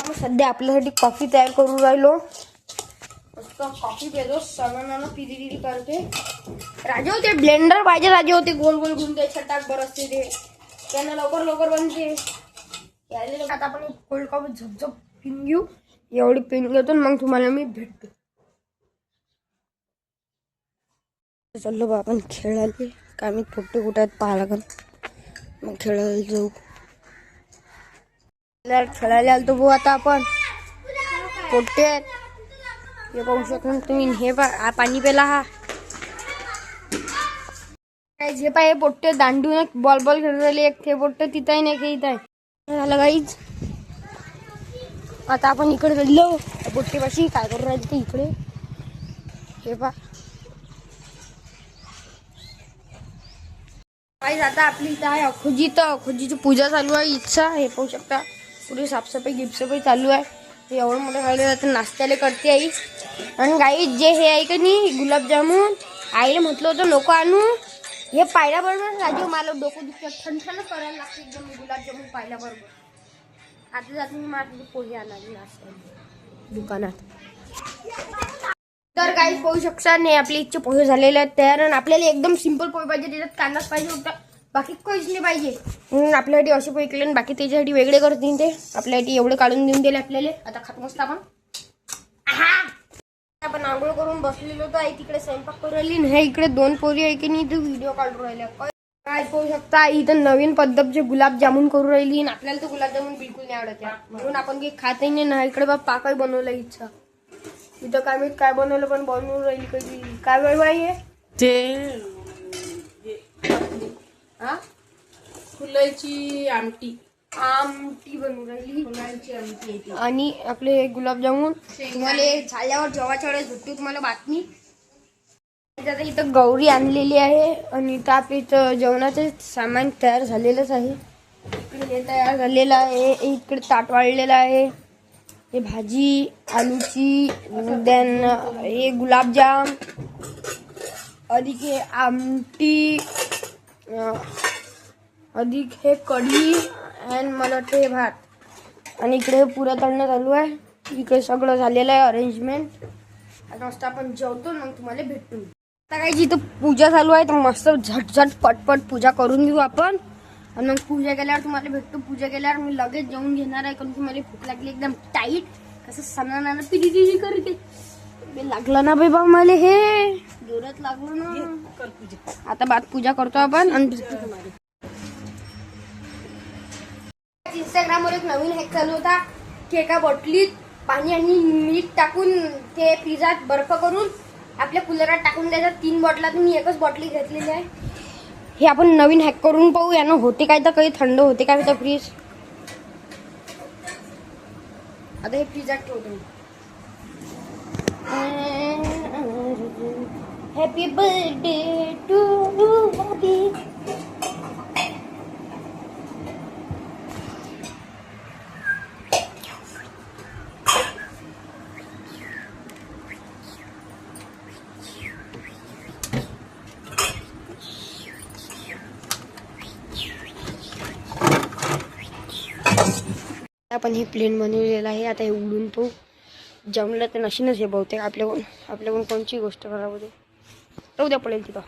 आपण सध्या आपल्यासाठी कॉफी तयार करून राहिलो. मस्त कॉफी पेतो सणानं पिरी करते. राजू ते ब्लेंडर पाहिजे. राजू ते गोल गोल घुमते छटाक बरसते ते त्यांना लवकर बनते. आता आपण कोल्ड कॉफी झपझप पिऊन घेऊ. एवढी पिऊन घेतो मग तुम्हाला मी भेटतो. चाललो बा आपण खेळायला. काय मी पोट्टे कुठे आहेत पाहा लागल. मग खेळायला जाऊ. खेळायला आलतो भाऊ. आता आपण पोट्टे आहेत हे पाहू शकता तुम्ही. हे पाणी पेला हा काय जे पाहिजे पोट्टे दांडून बॉल खेळून राहिले. एक ते पोट्टे तिथंही नाही की इथं आहे झालं गाईज. आता आपण इकडे चाललो पोट्टेपाशी. काय करू राहिले ते इकडे हे पा काय. आता आपली इथं आहे अखोजी. तर अखोजीची पूजा चालू आहे. इच्छा हे पाहू शकता. पुरी साफसफाई गिफसफाई चालू आहे. हे एवढं मोठं खायला जातं. नाश्त्याला करते आई. आणि गाई जे हे आहे का नाही गुलाबजामुन आईला म्हटलं होतं नको आणू. हे पाहिल्याबरोबर राजू मला डोकं दुखतं. ठणठणच करायला लागते एकदम गुलाबजामुन पाहिल्याबरोबर. आता जाते मी माझ्या पोहे आणायला नाश्त्याला दुकानात. तर काही पाहू शकता नाही आपली इच्छा पोहे झालेले आहेत तयार. आणि आपल्याला एकदम सिंपल पोहे पाहिजे. त्याच्यात कांदाच पाहिजे होता. बाकी काहीच नाही पाहिजे. म्हणून आपल्यासाठी असे पोहे केले आणि बाकी त्याच्यासाठी वेगळे करतील ते. आपल्यासाठी एवढे काढून देऊन दिले आपल्याला. आता खात मस्त आपण आंघोळ करून बसलेलो होतो. आई तिकडे स्वयंपाक करून राहिली. नाही इकडे दोन पोरी आहे की नाही ते व्हिडिओ काढून राहिल्या. काय पाहू शकता आई इथं नवीन पद्धतचे गुलाबजामुन करून राहिली. आणि आपल्याला तर गुलाबजामुन बिलकुल नाही आवडत म्हणून आपण काही खातही नाही. इकडे बा पाकही बनवलं इच्छा. इथं काय मी काय बनवलं पण बनवून राहिली कधी. काय बनवाय आहे ते हा फुलाची आमटी बनवून राहिली. फुलाची आमटी. आणि आपले गुलाबजामुन तुम्हाला झाल्यावर जेव्हा भेटतो तुम्हाला बातमी. आता इथं गौरी आणलेली आहे. आणि इथं आपल्या इथं जेवणाचं सामान तयार झालेलंच आहे. इकडे हे तयार झालेलं आहे. इकडे ताट वाढलेलं आहे. हे भाजी आलूची. देन हे गुलाबजाम अधिक हे आमटी अधिक हे कढी अँड मला वाटतं हे भात. आणि इकडे पुऱ्या तळणं चालू आहे. इकडे सगळं झालेलं आहे अरेंजमेंट. आता मस्त आपण जेवतो मग तुम्हाला भेटतो. आता काय जिथं पूजा चालू आहे तर मस्त झटझट पटपट पूजा करून घेऊ आपण. आणि मग पूजा केल्यावर तुम्हाला भेटतो. पूजा केल्यावर मी लगेच जेवून घेणार आहे. कारण तुम्हाला भूक लागली एकदम टाईट. कसं सणानं पिरी करते लागलं ना बाबा मला. हे जोरात लागलं ना. आता बाद पूजा करतो आपण. आणि इंस्टाग्रामवर एक नवीन हॅक चालू होता की एका बॉटलीत पाणी आणि मीठ टाकून ते फ्रीजात बर्फ करून आपल्या कूलरात टाकून द्यायचं. 3 बॉटलातून मी एकच बॉटली घेतलेली आहे. हे आपण नवीन हॅक करून पाहू. यानं होते काय तर काही थंड होते काय तर फ्रीज. आता हे फ्रीजात ठेवतो. Happy birthday to happy. आपण हे प्लेन बनवलेलं आहे. आता हे उडून तो जमलं तर नशीनच हे बहुतेक आपल्याकडून कोणची गोष्ट खराब होते. तर उद्या पडेल तिथं.